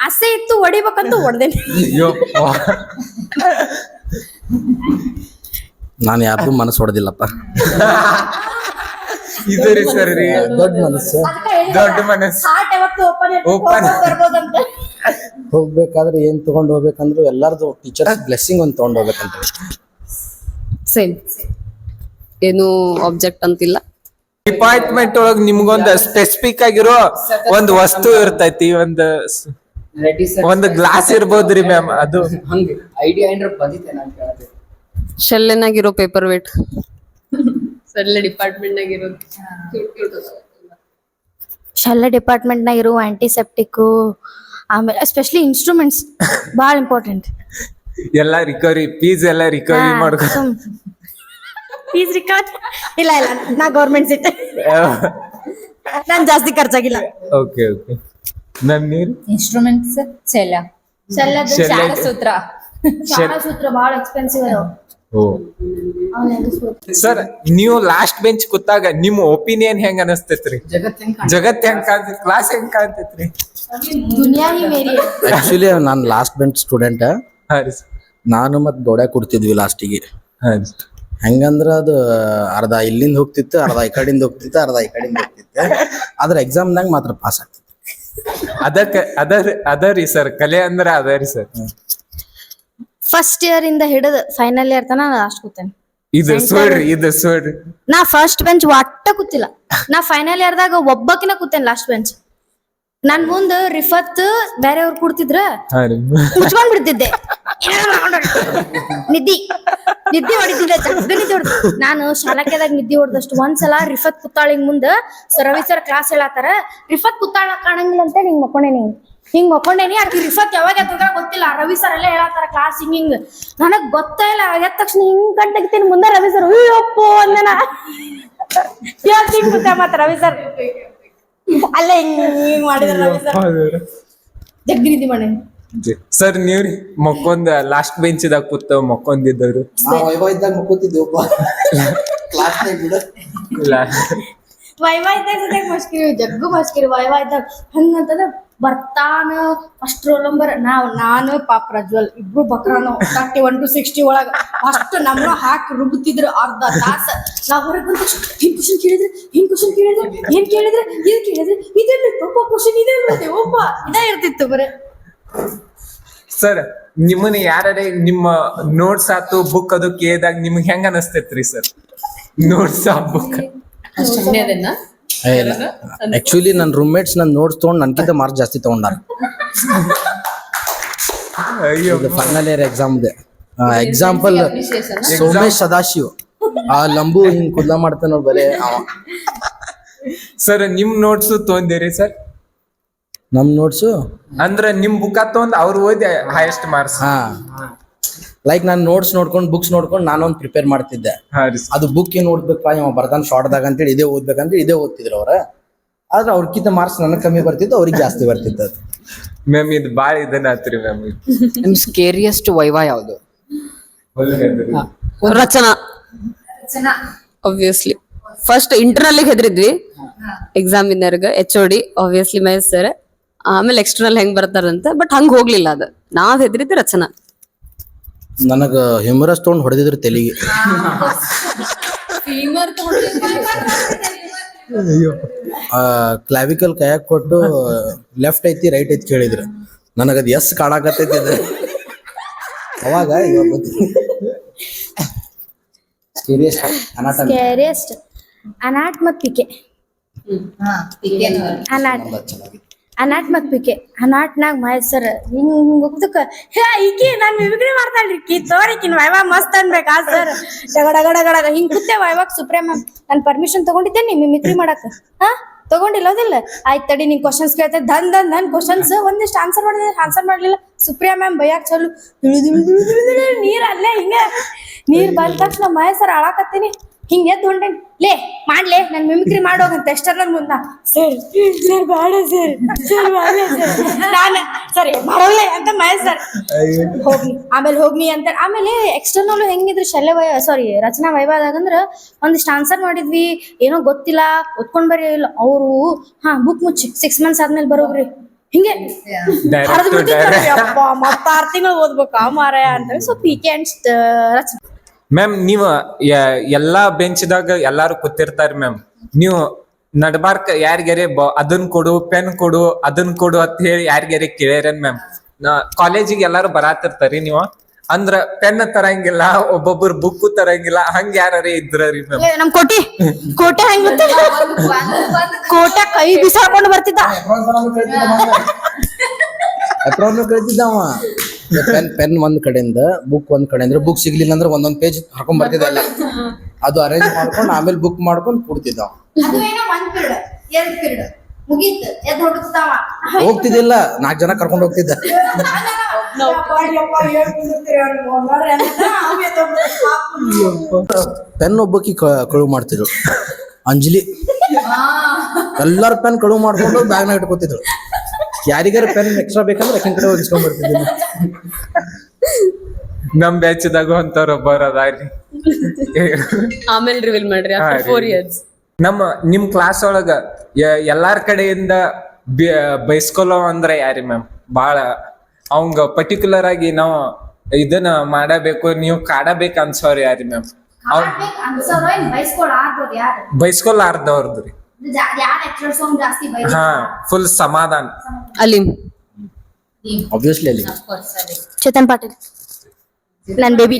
ಆಸೆ ಇತ್ತು ಹೊಡಿಬೇಕಂತ ಹೊಡೆದೇನಿ.
ನಾನು ಯಾರ್ದು ಮನಸ್ಸು ಹೊಡೆದಿಲ್ಲಪ್ಪ.
ಇದರಿ ಸರ್ ರೀ
ದೊಡ್ಡ ಮನಸ್ಸು.
ದೊಡ್ಡ ಮನಸ್ಸು
ಹಾರ್ಟ್ ಯಾವತ್ತು ಓಪನ್
Open.
ಬರ್ಬೋದಂತ.
ಹೋಗ್ಬೇಕಾದ್ರೆ ಏನ್ ತಗೊಂಡ್ ಹೋಗ್ಬೇಕಂದ್ರು ಎಲ್ಲಾರ್ದು ಟೀಚರ್ಸ್ ಬ್ಲೆಸ್ಸಿಂಗ್ ಒಂದ್ ತಗೊಂಡ್ ಹೋಗ್ಬೇಕಂತ.
ಸೇಮ್ ಏನು ಆಬ್ಜೆಕ್ಟ್ ಅಂತಿಲ್ಲ.
ಡಿಪಾರ್ಟ್ಮೆಂಟ್ ಒಳಗ್ ನಿಮ್ಗೊಂದ್ ಸ್ಪೆಸಿಫಿಕ್ ಆಗಿರೋ ಒಂದ್ ವಸ್ತು ಇರ್ತೈತಿ, ಒಂದ್ ಗ್ಲಾಸ್ ಇರ್ಬೋದ್ರಿ ಮ್ಯಾಮ್. ಅದು
ಹಂಗೆ ಐಡಿಯಾ ಏನ್ರ ಬಂದಿತ್ತೆ ನಾನು ಕೇಳೋದು.
ಶೆಲ್ಲೆನಾಗಿರೋ ಪೇಪರ್ ವೇಟ್ ಸೆಲ್ಲೆ ಡಿಪಾರ್ಟ್ಮೆಂಟ್ ನಾಗಿರೋದು
ಶೆಲ್ಲ ಡಿಪಾರ್ಟ್ಮೆಂಟ್ ನಾಗ ಇರುವ ಆಂಟಿಸೆಪ್ಟಿಕ್, ಆಮೇಲೆ ಎಸ್ಪೆಷಲಿ ಇನ್ಸ್ಟ್ರೂಮೆಂಟ್ಸ್ ಭಾಳ ಇಂಪಾರ್ಟೆಂಟ್.
ಎಲ್ಲ ರಿಕವರಿ ಫೀಸ್ ಎಲ್ಲ ರಿಕವರಿ ಮಾಡ್ಕೊ.
ಫೀಸ್ ರಿಕಾರ್ಡ್ ಇಲ್ಲ ಇಲ್ಲ, ನಾ ಗೌರ್ಮೆಂಟ್ ಸೀಟ್, ನಾನ್ ಜಾಸ್ತಿ ಖರ್ಚಾಗಿಲ್ಲ.
ಓಕೆ ಓಕೆ ಮ್ಯಾಮ್ ನೀರು
ಇನ್ಸ್ಟ್ರೂಮೆಂಟ್ಸ್ ಶೆಲ್ಲದು
ಶೆಲ್ಲ
ಸೂತ್ರ.
ಸೂತ್ರ ಭಾಳ ಎಕ್ಸ್ಪೆನ್ಸಿವ್ ಅದಾವ.
ಓ ಸರ್, ನೀವು ಲಾಸ್ಟ್ ಬೆಂಚ್ ಕೂತಾಗ ನಿಮ್ ಒಪಿನಿಯನ್ ಹೆಂಗ್ ಅನಸ್ತೈತ್ರಿ? ಜಗತ್ ಹೆಂಗ್ ಕಾಣ್ತೈತಿ, ಕ್ಲಾಸ್ ಹೆಂಗ್ ಕಾಣ್ತೈತ್ರಿ?
ದುನಿಯಾ ಹಿ ಮೇರಿ.
ಆಕ್ಚುಲಿ ನಾನ್ ಲಾಸ್ಟ್ ಬೆಂಚ್ ಸ್ಟೂಡೆಂಟ್.
ಹಾ ರೀ ಸರ್.
ನಾನು ಮತ್ ಗೌಡ ಕೊಡ್ತಿದ್ವಿ ಲಾಸ್ಟಿಗೆ.
ಹಾ ರೀ.
ಹೆಂಗಂದ್ರ ಅದು ಅರ್ಧ ಇಲ್ಲಿಂದ ಹೋಗ್ತಿತ್ತು, ಅರ್ಧ ಈ ಕಡೆಯಿಂದ ಹೋಗ್ತಿತ್ತು, ಅರ್ಧ ಈ ಕಡೆಯಿಂದ ಹೋಗ್ತಿತ್ತು. ಆದ್ರ ಎಕ್ಸಾಮ್ನಾಗ ಮಾತ್ರ ಪಾಸ್ ಆಗ್ತಿತ್ತು.
ಅದರಿ ಸರ್, ಕಲೆ ಅಂದ್ರ ಅದರಿ ಸರ್.
ಫಸ್ಟ್ ಇಯರ್ ಇಂದ ಹಿಡಿದು ಫೈನಲ್ ಇಯರ್ ತನ ಲಾಸ್ಟ್ ಕೂತೇನೆ.
ಇದು ಸುಳ್ರಿ.
ನಾ ಫಸ್ಟ್ ಬೆಂಚ್ ಒಟ್ಟ ಕೂತಿಲ್ಲ. ನಾ ಫೈನಲ್ ಇಯರ್ದಾಗ ಒಬ್ಬಕಿನ ಕೂತೇನೆ ಲಾಸ್ಟ್ ಬೆಂಚ್. ನನ್ ಮುಂದ ರಿಫತ್ ಬೇರೆಯವ್ರು ಕೂಡ್ತಿದ್ರ
ಹಾ ರೀ.
ಮುಚ್ಕೊಂಡ್ ಬಿಡ್ತಿದ್ದೆ. ನಿದ್ದಿ ಹೊಡಿತಿದ್ದೆ, ಜಗ್ಗ ನಿದ್ದೆ ಹೊಡ್ದು. ನಾನು ಶಾಲಾಕ್ಯದಾಗ ನಿದ್ದೆ ಹೊಡ್ದಷ್ಟು ಒಂದ್ಸಲ ರಿಫತ್ ಕುತ್ತಾಳಿಂಗ್ ಮುಂದ ರವಿ ಸರ್ ಕ್ಲಾಸ್ ಹೇಳತ್ತಾರ. ರಿಫತ್ ಕುತ್ತಾಳ ಕಾಣಂಗಿಲ್ಲ ಅಂತ ಹಿಂಗ್ ಮಕ್ಕೊಂಡೇನಿ. ಆಕಿ ರಿಫತ್ ಯಾವಾಗ ಎತ್ತ ಗೊತ್ತಿಲ್ಲ. ರವಿ ಸರ್ ಎಲ್ಲ ಹೇಳತ್ತಾರ ಕ್ಲಾಸ್ ಹಿಂಗ್ ನನಗ್ ಗೊತ್ತ ಇಲ್ಲ. ಎದ್ದ ತಕ್ಷಣ ಹಿಂಗ್ ಕಣ್ ತೆಗಿತೀನಿ. ಮುಂದೆ ರವಿ ಸರ್ ಅಯ್ಯಪ್ಪೋ ಅಂದನ. ಹಿಂಗ್ ಗೊತ್ತ ಮತ್ತ ರವಿ ಸರ್ ಅಲ್ಲೇ ಹಿಂಗ್ ಮಾಡಿದ್ರ ರವಿ ಸರ್ ಜಗ್ಗಿ ನಿದ್ದೆ ಮಾಡಿ.
ಸರ್ ನೀವ್ರಿ ಮಕ್ಕೊಂದ್ ಲಾಸ್ಟ್ ಬೆಂಚ್ ದಾಗ ಕೂತ ಮಕ್ಕೊಂದಿದ್ದವ್ರು?
ಇದ್ದಾಗ ಮುಕ್ಕೋತಿದ್ವಿ ಒಬ್ಬ ಕ್ಲಾಸ್ನಾಗ ಬಿಡ.
ವೈವಾ ಇದ್ದಾಗ ಸದ್ಯಕ್ ಮಸ್ಕಿರಿ, ಜಗ್ಗು ಮಸ್ಕಿರಿ. ವೈವಾ ಇದ್ದಾಗ ಹಂಗಂತಂದ್ರ ಬರ್ತಾನ ಫಸ್ಟ್ ರೋಲ್ ನಂಬರ್ ನಾನು ಪಾಪ ಪ್ರಜ್ವಲ್ ಇಬ್ರು ಬಕ್ರಾನು 31 to 60 ಒಳಗ ಅಷ್ಟು ನಮ್ಮನ್ನ ಹಾಕಿ ರುಬ್ತಿದ್ರು ಅರ್ಧ ತಾಸ. ನಾವ್ ಹೊರಗೆ ಬಂದ ಹಿಂಗ್ ಕ್ವಶನ್ ಕೇಳಿದ್ರೆ ಏನ್ ಕೇಳಿದ್ರೆ ಇದೇನು ಒಬ್ಬ ಕ್ವಶನ್ ಇದೆ ಒಬ್ಬ ಇದೇ ಇರ್ತಿತ್ತು ಬರೇ.
ಸರ್, ನಿಮ್ಮನ್ನ ಯಾರೇ ನಿಮ್ಮ ನೋಟ್ಸ್ ಆತು ಬುಕ್ ಅದು ಕೇಳಿದಾಗ ನಿಮ್ಗೆ ಹೆಂಗ ಅನಸ್ತೈತ್ರಿ ಸರ್? ನೋಟ್ಸ್ ಆ ಬುಕ್
ಆಕ್ಚುಲಿ ನನ್ನ ರೂಮ್ಮೇಟ್ಸ್ ನನ್ನ ನೋಟ್ಸ್ ತಗೊಂಡ್ ನನ್ಕಿಂತ ಮಾರ್ಕ್ಸ್ ಜಾಸ್ತಿ ತಗೊಂಡಾರ. Final year exam example Somesh Sadashiv, ಆ ಲಂಬು ಹಿಂಗ್ ಕುದ್ಲ ಮಾಡ್ತಾನ ನೋಡ್ ಬರೇ ಅವ.
ಸರ್ ನಿಮ್ ನೋಟ್ಸ್ ತೊಂದಿರಿ ಸರ್?
ನಮ್ ನೋಟ್ಸು
ಅಂದ್ರ ನಿಮ್ ಬುಕ್ ತಗೊಂಡ್ ಅವ್ರು ಓದಿ ಹೈಯೆಸ್ಟ್ ಮಾರ್ಕ್ಸ್.
ಹಾ, ಲೈಕ್ ನಾನು ನೋಟ್ಸ್ ನೋಡ್ಕೊಂಡು ಬುಕ್ಸ್ ನೋಡ್ಕೊಂಡು ನಾನೊಂದು ಪ್ರಿಪೇರ್ ಮಾಡ್ತಿದ್ದೆ. ಅದು ಬುಕ್ ಏನ್ ಓದ್ಬೇಕಪ್ಪ ಇವ ಬರ್ದಾನ್ ಶಾರ್ಟ್ದಾಗ ಅಂತೇಳಿ ಇದೇ ಓದ್ಬೇಕಂತೇಳಿ ಇದೇ ಓದ್ತಿದ್ರು ಅವ್ರ. ಆದ್ರೆ ಅವ್ರಕ್ಕಿಂತ ಮಾರ್ಕ್ಸ್ ನನಗೆ ಕಮ್ಮಿ ಬರ್ತಿದ್ದು, ಅವ್ರಿಗೆ ಜಾಸ್ತಿ ಬರ್ತಿತ್ತು. ಅದು
ಮ್ಯಾಮ್ ಇದು ಬಾಳ ಇದನ್ನ ಆತ್ರಿ ಮ್ಯಾಮ್.
ನಿಮ್ ಸ್ಕೇರಿಯಸ್ಟ್ ವೈವಾ ಯಾವ್ದು?
ರಚನಾ ಆಬ್ವಿಯಸ್ಲಿ. ಫಸ್ಟ್ ಇಂಟರ್ನಲ್ ಹೆದ್ರಿದ್ವಿ, ಎಕ್ಸಾಮ್ ಇನ್ನರ್ಗ HOD ಆಬ್ವಿಯಸ್ಲಿ ಮಹೇಶ್ ಸರ್. ಆಮೇಲೆ ಎಕ್ಸ್ಟರ್ನಲ್ ಹೆಂಗ್ ಬರ್ತಾರಂತ, ಬಟ್ ಹಂಗ್ ಹೋಗ್ಲಿಲ್ಲ. ಅದು ನಾವ್ ಹೆದ್ರಿದ್ದು ರಚನಾ.
ನನಗ ಹ್ಯೂಮರಸ್ ತೊಗೊಂಡು ಹೊಡೆದಿದ್ರು ತೆಲಿಗೆ. ಕ್ಲಾವಿಕಲ್ ಕೈಯಾಗ ಕೊಟ್ಟು ಲೆಫ್ಟ್ ಐತಿ ರೈಟ್ ಐತಿ ಕೇಳಿದ್ರು. ನನಗದು ಎಸ್ ಕಾಣಕತ್ತೈತಿ ಅದು. ಅವಾಗ
ಸ್ಕೇರಿಯಸ್ಟ್ ಅನಾಟ್ ಮತ್ ಪಿಕೆ. ಅನಾಟ್ ಮತ್ ಪಿಕೆ. ಅನಾಟ್ನಾಗ ಮಹೇಶ್ ಸರ್ ಹಿಂಗ್ ಹೋಗ್ದಕ್ಕ ಈಕಿ ನಾನ್ ಮಿಮಿಕ್ರಿ ಮಾಡ್ತಾಳ್ರಿ ಕಿ ತೋರಿಕಿನ್ ವೈವಾ ಮಸ್ತ್ ಅನ್ಬೇಕಾ ಸರ್. ಡಗಡ ಹಿಂಗ್ ಕೂತೆ ವೈವಾಗ ಸುಪ್ರಿಯಾ ಮ್ಯಾಮ್ ನಾನು ಪರ್ಮಿಷನ್ ತಗೊಂಡಿದ್ದೇನೆ ಮಿಮಿಕ್ರಿ ಮಾಡಕ್. ಹಾ ತಗೊಂಡಿಲ್ಲ ಹೌದಿಲ್ಲ? ಆಯ್ತು ತಡಿ ನಿನ್ ಕ್ವಶನ್ಸ್ ಕೇಳ್ತೇನೆ. ನನ್ ಕ್ವಶನ್ಸ್ ಒಂದಿಷ್ಟು ಆನ್ಸರ್ ಮಾಡ್ಲಿಲ್ಲ. ಸುಪ್ರಿಯಾ ಮ್ಯಾಮ್ ಬೈಯಾಕ್ ಚಲು ನೀರ್ ಅಲ್ಲೇ ಹಿಂಗ ನೀರ್ ಬಂದ ತಕ್ಷಣ ಮಹೇಶ್ ಸರ್ ಅಳಾಕತ್ತೀನಿ. ಹಿಂಗ್ ಎದ್ದು ಹೊಂಟೇನಿ. ಲೇ ಮಾಡ್ಲೆ ನನ್ ಮಿಮಿಕ್ರಿ ಮಾಡೋಗಂತ ಎಷ್ಟರ ಮುಂದ ಸರ್ ಬೇಡ ಸರ್ ನಾನು ಸರಿ ಮಾಡೋಲ್ಲ ಅಂತ ಮಹೇಶ್ ಸರ್ ಹೋಗ್ನಿ ಅಂತ. ಆಮೇಲೆ ಎಕ್ಸ್ಟರ್ನಲ್ ಹೆಂಗಿದ್ರು ರಚನಾ ವೈವಾದಾಗಂದ್ರ ಒಂದಿಷ್ಟು ಆನ್ಸರ್ ಮಾಡಿದ್ವಿ, ಏನೋ ಗೊತ್ತಿಲ್ಲ ಓದ್ಕೊಂಡ್ ಬರೀ ಇಲ್ಲ ಅವರು. ಬುಕ್ ಮುಚ್ಚಿ 6 months ಆದ್ಮೇಲೆ ಬರೋಗ್ರಿ ಹಿಂಗೆ ಮತ್ತ 6 ತಿಂಗಳು ಓದ್ಬೇಕಾ ಮಾರಾಯ ಅಂತ. So PK and Rachana
ma'am ನೀವು ಎಲ್ಲಾ ಬೆಂಚ್ದಾಗ ಎಲ್ಲಾರು ಕೂತಿರ್ತಾರ ಮ್ಯಾಮ್. ನೀವು ನಡ್ಬಾರ್ಕ ಯಾರಿಗಾರೆ ಅದನ್ ಕೊಡು ಪೆನ್ ಕೊಡು ಅದನ್ ಕೊಡು ಅಂತ ಹೇಳಿ ಯಾರಿಗಾರೆ ಕೇಳ್ಯಾರೇನ್ ಮ್ಯಾಮ್? ಕಾಲೇಜಿಗೆ ಎಲ್ಲಾರು ಬರಾತಿರ್ತಾರಿ ನೀವು ಅಂದ್ರ ಪೆನ್ ತರಂಗಿಲ್ಲ ಒಬ್ಬೊಬ್ರು ಬುಕ್ ತರಂಗಿಲ್ಲ ಹಂಗ ಯಾರೇ ಇದ್ರಿ ಮ್ಯಾಮ್
ನಮ್ ಕೋಟೆ ಹೆಂಗ್ ಗೊತ್ತಿಲ್ಲ ಕೋಟೆ ಕೈ ಬಿಸಾಡ್ಕೊಂಡು ಬರ್ತಿದ್ದ
ಅಪ್ರಾಬ್ಲಮ್ ಕಳಿತಿದ್ದವ ಪೆನ್ ಒಂದ್ ಕಡೆಯಿಂದ ಬುಕ್ ಒಂದ್ ಕಡೆ ಅಂದ್ರೆ ಬುಕ್ ಸಿಗ್ಲಿಲ್ಲ ಅಂದ್ರೆ ಒಂದೊಂದ್ ಪೇಜ್ ಹಾಕೊಂಡ್ ಬರ್ತಿದ್ದ ಎಲ್ಲ ಅದು ಅರೇಂಜ್ ಮಾಡ್ಕೊಂಡು ಆಮೇಲೆ ಬುಕ್ ಮಾಡ್ಕೊಂಡು ಕೂಡ್ತಿದ್ದ
ಅದು ಏನೋ 1 ಪೀರಿಯಡ್ 2 ಪೀರಿಯಡ್ ಮುಗೀತು ಎದ್ದು ಹೊರಡ್ತಾವ
ಹೋಗ್ತಿದ್ದಿಲ್ಲ 4 ಜನ ಕರ್ಕೊಂಡು ಹೋಗ್ತಿದ್ದ ಪೆನ್ ಒಬ್ಬಕಿ ಕಳುವು ಮಾಡ್ತಿದ್ರು ಅಂಜಲಿ ಎಲ್ಲಾರು ಪೆನ್ ಕಳುವು ಮಾಡ್ಕೊಂಡು ಬ್ಯಾಗ್ನಾಗ ಇಟ್ಕೋತಿದ್ರು ಯಾರಿಗಾರ ಪೆನ್ ಎಕ್ಸ್ಟ್ರಾ ಬೇಕಂದ್ರೆ ಅಕ್ಕಿನ ಕಡೆ ಇಸ್ಕೊಂಡ್ ಬರ್ತಿದ್ವಿ
ನಮ್ ಬ್ಯಾಚ್ದಾಗ ಅಂತವ್ರ ಒಬ್ಬರ ಅದಾರಿ
ಆಮೇಲೆ ರಿವೀಲ್ ಮಾಡ್ರಿ
ಹಾ,
4 ಇಯರ್ಸ್.
ನಿಮ್ ಕ್ಲಾಸ್ ಒಳಗ ಎಲ್ಲಾರ ಕಡೆಯಿಂದ ಬೈಸ್ಕೊಲೋ ಅಂದ್ರ ಯಾರಿ ಮ್ಯಾಮ್ ಬಾಳ ಅವಂಗ ಪರ್ಟಿಕ್ಯುಲರ್ ಆಗಿ ನಾವು ಇದನ್ನ ಮಾಡಬೇಕು ನೀವು ಕಾಡಬೇಕು ಅನ್ಸೋರ್ ಯಾರಿ ಮ್ಯಾಮ್ ಬೈಸ್ಕೊಲಾರ್ದವ್ರದ್ರಿ ಹಾ ಫುಲ್ ಸಮಾಧಾನ
ಅಲೀಮ್
ಆಬ್ವಿಯಸ್ಲಿ ಅಲ್ಲಿ
ಚೇತನ್ ಪಾಟೀಲ್ ನನ್ ಬೇಬಿ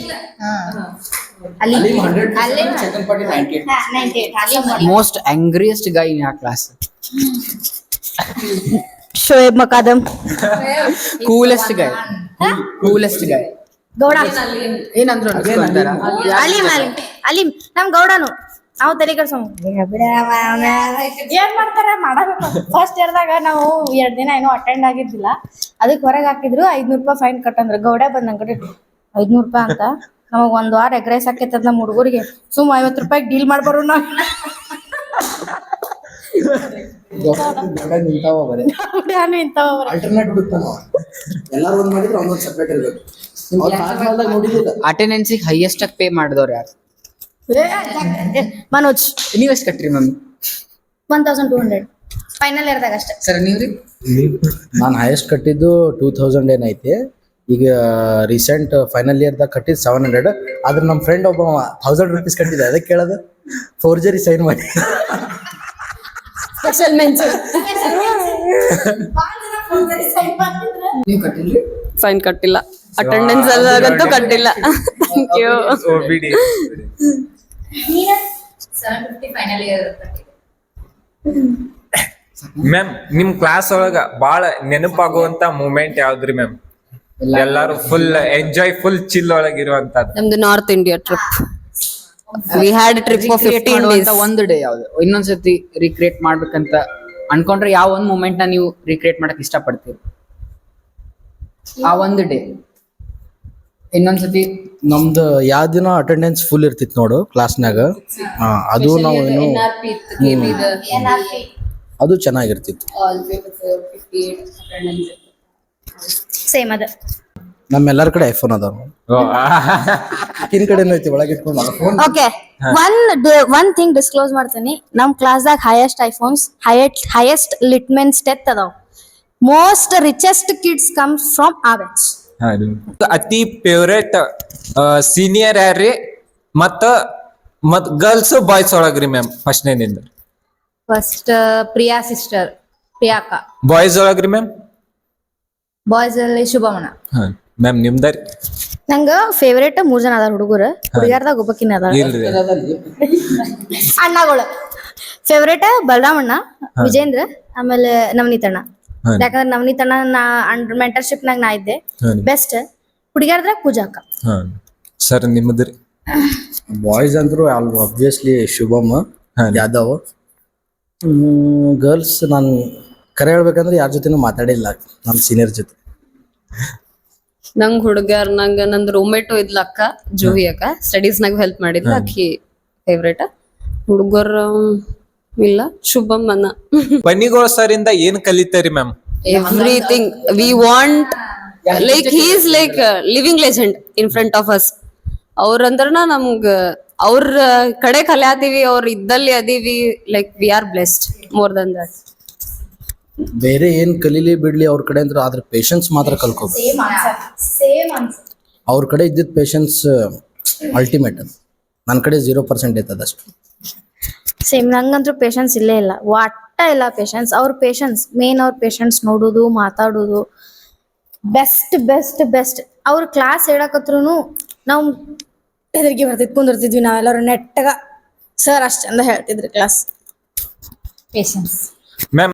ಮೋಸ್ಟ್ ಆಂಗ್ರಿಯಸ್ಟ್ ಗೈ ಇನ್ ಆ ಕ್ಲಾಸ್.
ಶೋಯಬ್ ಮಕಾದಮ್
ಕೂಲೆಸ್ಟ್ ಗೈ.
ಗೌಡ
ಏನಂದ್ರು ಅನ್ಸ್ಕೊಂತಾರ?
ಅಲೀಮ್ ನಮ್ ಗೌಡನು ನಾವು ತಲೆ ಕೆಡ್ಸೋಮ್ ಏನ್ ಮಾಡ್ತಾರೆ ಮಾಡಬೇಕು. ಫಸ್ಟ್ ಇಯರ್ದಾಗ ನಾವು 2 ದಿನ ಏನೋ ಅಟೆಂಡ್ ಆಗಿದ್ದಿಲ್ಲ, ಅದಕ್ಕೆ ಹೊರಗೆ ಹಾಕಿದ್ರು 500 ರೂಪಾಯಿ ಫೈನ್ ಕಟ್ಟಂದ್ರು. ಗೌಡ ಬಂದ್ ನನ್ ಕಡೆ 500 ರೂಪಾಯಿ ಅಂತ ನಮಗ್ 1 ವಾರ ಎಗ್ ರೈಸ್ ಹಾಕೈತದ ನಮ್ಮ ಹುಡುಗರಿಗೆ. ಸುಮ್ 50 ರೂಪಾಯಿ ಡೀಲ್ ಮಾಡ್ಬಾರು ನಾವ್.
ಎಲ್ಲಾರು ಒಂದ್ ಮಾಡಿದ್ರೆ ಒಂದೊಂದ್ ಸಪ್ರೇಟ್ ಇರ್ಬೇಕು.
ಅಟೆಂಡೆನ್ಸ್ ಹೈಯೆಸ್ಟ್ ಆಗಿ ಪೇ ಮಾಡಿದವ್ರು ಯಾರು?
ಮನೋಜ್
ನೀವ್ ಎಷ್ಟು ಕಟ್ರಿ ಮಮ್ಮಿ?
1200 ಫೈನಲ್ ಇಯರ್ದಾಗ ಅಷ್ಟೇ.
ಸರ್ ನೀವ್ರಿ?
ನಾನು ಹೈಯೆಸ್ಟ್ ಕಟ್ಟಿದ್ದು 2000 ಏನೈತಿ. ಈಗ ರೀಸೆಂಟ್ ಫೈನಲ್ ಇಯರ್ ದಾಗ ಕಟ್ಟಿದ್ 700. ಆದ್ರೆ ನಮ್ಮ ಫ್ರೆಂಡ್ ಒಬ್ಬ 1000 ರೂಪೀಸ್ ಕಟ್ಟಿದ್ದೆ. ಅದಕ್ಕೆ ಕೇಳೋದು ಫೋರ್ಜರಿ ಸೈನ್ ಮಾಡಿ.
Special mention.
ನೀವ್ ಕಟ್ಟಿಲ್ರಿ?
ಫೈನ್ ಕಟ್ಟಿಲ್ಲ. ಅಟೆಂಡೆನ್ಸ್ ಅಲ್ಲದಂತೂ ಕಟ್ಟಿಲ್ಲ. Thank you.
ಮ್ಯಾಮ್ ನಿಮ್ ಕ್ಲಾಸ್ ಒಳಗ ಬಾಳ ನೆನಪಾಗುವಂತ ಮೂಮೆಂಟ್ ಯಾವ್ದ್ರಿ ಮ್ಯಾಮ್? ಎಲ್ಲಾರು ಫುಲ್ ಎಂಜಾಯ್ ಫುಲ್ ಚಿಲ್ ಒಳಗಿರುವಂತದ್ದು.
ನಮ್ದು north India trip. We had trip for 15 days.
ಒಂದು ಡೇ ಯಾವ್ದು ಇನ್ನೊಂದ್ಸತಿ ರೀಕ್ರಿಯೇಟ್ ಮಾಡ್ಬೇಕಂತ ಅನ್ಕೊಂಡ್ರೆ ಯಾವ ಒಂದ್ ಮೂಮೆಂಟ್ ನ ನೀವು ರೀಕ್ರಿಯೇಟ್ ಮಾಡಕ್ ಇಷ್ಟಪಡ್ತೀರಿ? ಆ ಒಂದು ಡೇ ಇನ್ನೊಂದ್ಸತಿ
ನಮ್ದು ಯಾವ ದಿನ ಅಟೆಂಡೆನ್ಸ್ ಫುಲ್ ಇರ್ತಿತ್ತು ನೋಡು ಕ್ಲಾಸ್ನಾಗ, ಅದು ನಾವು ಏನು ಅದು ಚೆನ್ನಾಗಿರ್ತಿತ್ತು.
ಸೇಮ್ ಅದ.
ನಮ್ಮೆಲ್ಲರ ಕಡೆ ಐಫೋನ್ ಅದಾವ. ಕಿನ್ ಕಡೆನೂ ಐತಿ ಒಳಗೆ ಇಟ್ಕೊಂಡು
ಓಕೆ, ಒನ್ ಥಿಂಗ್ ಡಿಸ್ಕ್ಲೋಸ್ ಮಾಡ್ತೀನಿ. ನಮ್ ಕ್ಲಾಸ್ದಾಗ ಹೈಯೆಸ್ಟ್ ಐಫೋನ್ಸ್, ಹೈಯೆಸ್ಟ್ ಲಿಟ್ಮೆನ್ಸ್ ಡೆತ್ ಅದಾವ. Most richest kids comes from ಆ ಬ್ಯಾಚ್.
ಅತಿ ಫೇವ್ರೇಟ್ ಸೀನಿಯರ್ ಯಾರ್ರಿ? ಮತ್ತ ಗರ್ಲ್ಸ್ ಬಾಯ್ಸ್ ಒಳಗ್ರಿ ಮ್ಯಾಮ್ ಫಸ್ಟ್ನೇನಿಂದ?
ಫಸ್ಟ್ ಪ್ರಿಯಾ ಸಿಸ್ಟರ್, ಪ್ರಿಯಾಕ.
ಬಾಯ್ಸ್ ಒಳಗ್ರಿ ಮ್ಯಾಮ್?
ಬಾಯ್ಸ್ ಅಲ್ಲಿ ಶುಭಮನ.
ಮ್ಯಾಮ್ ನಿಮ್ದಾರಿ?
ನಂಗ ಫೇವ್ರೇಟ್ 3 ಜನ ಅದಾರ ಹುಡುಗರು. ಹುಡುಗಿಯರ್ದಾಗ ಒಬ್ಬಕಿನ ಅದಾಳ.
ಇಲ್ರಿ
ಅಣ್ಣಗಳು ಫೇವ್ರೇಟ್ ಬಲರಾಮಣ್ಣ, ವಿಜೇಂದ್ರ, ಆಮೇಲೆ ನವನೀತ್ ಅಣ್ಣ. ಯಾಕಂದ್ರೆ ನವನೀತ್ ಅಣ್ಣ ಮೆಂಟರ್ಶಿಪ್ ನಾಗ ನಾ ಇದ್ದೆ ಬೆಸ್ಟ್. ಹುಡುಗಿಯರ್ದಾಗ ಪೂಜಾ ಅಕ್ಕ.
ಸರ್ ನಿಮ್ಮದ್ರಿ?
ಬಾಯ್ಸ್ ಅಂದ್ರು ಆಬ್ವಿಯಸ್ಲಿ ಶುಭಮ್ ಯಾದವ್. ಗರ್ಲ್ಸ್ ನಾನು ಕರೆ ಹೇಳ್ಬೇಕಂದ್ರೆ ಯಾರ ಜೊತೆನೂ ಮಾತಾಡಿಲ್ಲ ನಮ್ಮ ಸೀನಿಯರ್ ಜೊತೆ.
ನಂಗ್ ಹುಡುಗ್ಯಾರ ನಂದು ರೂಮ್ಮೇಟು ಇದ್ಲ ಅಕ್ಕ, ಜೂಹಿ ಅಕ್ಕ. ಸ್ಟಡೀಸ್ ನಾಗ ಹೆಲ್ಪ್ ಮಾಡಿದ್ಲ, ಅಕ್ಕಿ ಫೇವ್ರೇಟ್. ಹುಡುಗರ ಇಲ್ಲ, ಶುಭಮ್ ಅನ್ನ.
ಬನ್ನಿಗೋಳ ಸರ್ ಇಂದ ಏನ್ ಕಲಿತಾರಿ ma'am?
Everything we want, like he is like living legend in front of us. ಅವ್ರಂದ್ರನ ನಮ್ಗ ಅವ್ರ ಕಡೆ ಕಲಿಯಾತೀವಿ, ಅವ್ರ ಇದ್ದಲ್ಲಿ ಅದೀವಿ. Like we are blessed more than that.
ಬೇರೆ ಏನ್ ಕಲೀಲಿ ಬಿಡ್ಲಿ ಅವ್ರ ಕಡೆ ಅಂದ್ರೆ ಅದ್ರ ಪೇಷನ್ಸ್ ಮಾತ್ರ ಕಲ್ಕೋಬೇಕು. ಅವ್ರ ಕಡೆ ಇದ್ದಿದ್ ಪೇಷನ್ಸ್ ಅಲ್ಟಿಮೇಟ್. ನನ್ನ ಕಡೆ 0% ಐತದಷ್ಟು.
ಸೇಮ್ ನಂಗಂತೂ ಪೇಷನ್ಸ್ ಇಲ್ಲೇ ಇಲ್ಲ, ಒಟ್ಟ ಇಲ್ಲ ಪೇಷನ್ಸ್. ಅವ್ರ ಪೇಷನ್ಸ್ ಮೇನ್, ಅವ್ರ ಪೇಷನ್ಸ್ ನೋಡುದು, ಮಾತಾಡುದು. ಬೆಸ್ಟ್ ಬೆಸ್ಟ್ ಬೆಸ್ಟ್ ಅವ್ರ ಕ್ಲಾಸ್ ಹೇಳಕತ್ರು ನಾವು ಹೆದರಿಕೆ ಬರ್ತಿದ್ ಕುಂದಿರ್ತಿದ್ವಿ ನಾವೆಲ್ಲರೂ ನೆಟ್ಟಗ ಸರ್ ಅಷ್ಟ್ ಚಂದ ಹೇಳ್ತಿದ್ರಿ ಕ್ಲಾಸ್.
ಪೇಷನ್ಸ್.